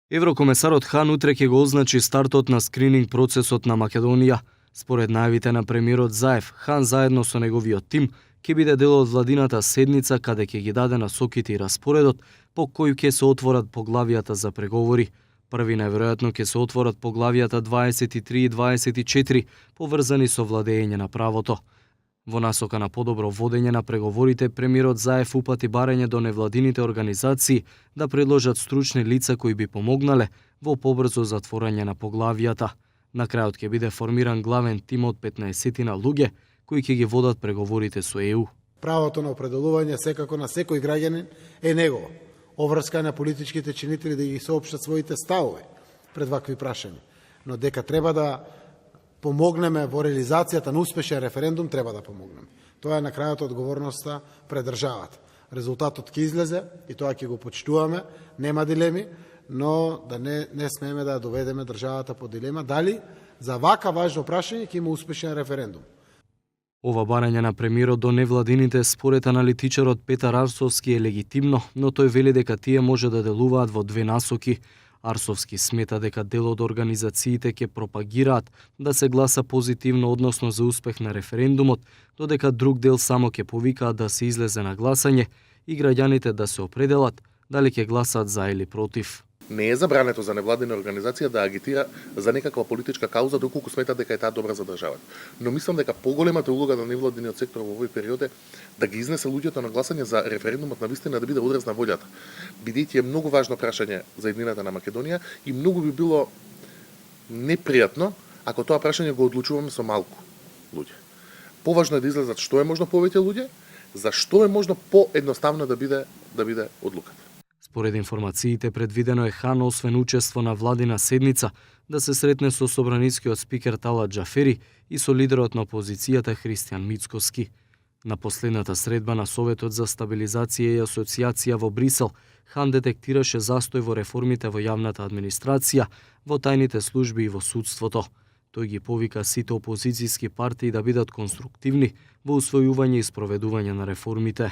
Еврокомесарот Хан утре ќе го означи стартот на скрининг процесот на Македонија. Според најавите на премиерот Заев, Хан заедно со неговиот тим ќе биде дел од владината седница каде ќе ги даде насоките и распоредот по кој ќе се отворат поглавијата за преговори. Први најверојатно ќе се отворат поглавијата 23 и 24 поврзани со владење на правото. Во насока на подобро водење на преговорите, премиерот Заев упати барање до невладините организации да предложат стручни лица кои би помогнале во побрзо затворање на поглавијата. На крајот ќе биде формиран главен тим од 15 луѓе кои ќе ги водат преговорите со ЕУ. Правото на определување секако на секој граѓанин е негово. Оврска на политичките чинители да ги соопштат своите ставови пред вакви прашања. Но дека треба да помогнеме во реализацијата на успешен референдум, треба да помогнеме. Тоа е на крајот одговорноста пред државата. Резултатот ќе излезе и тоа ќе го почитуваме, нема дилеми, но да не смееме да доведеме државата по дилема дали за вака важно прашање ќе има успешен референдум. Ова барање на премиерот до невладините според аналитичарот Петар Арсовски е легитимно, но тој вели дека тие може да делуваат во две насоки. Арсовски смета дека дел од организациите ќе пропагираат да се гласа позитивно односно за успех на референдумот, додека друг дел само ќе повикаат да се излезе на гласање и граѓаните да се определат дали ќе гласаат за или против. Не е забрането за невладина организација да агитира за некаква политичка кауза доколку смета дека е таа добра за државата. Но мислам дека поголемата улога на невладиниот сектор во овој период е да ги изнесе луѓето на гласање за референдумот на вистина да биде одраз на волјата. Бидејќи е многу важно прашање за еднината на Македонија и многу би било непријатно ако тоа прашање го одлучуваме со малку луѓе. Поважно е да излезат што е можно повеќе луѓе, за што е можно поедноставно да биде одлуката. Според информациите, предвидено е Хан, освен учество на владина седница, да се сретне со собранискиот спикер Талат Џафери и со лидерот на опозицијата Христијан Мицкоски. На последната средба на Советот за стабилизација и асоциација во Брисел, Хан детектираше застој во реформите во јавната администрација, во тајните служби и во судството. Тој ги повика сите опозицијски партии да бидат конструктивни во усвојување и спроведување на реформите.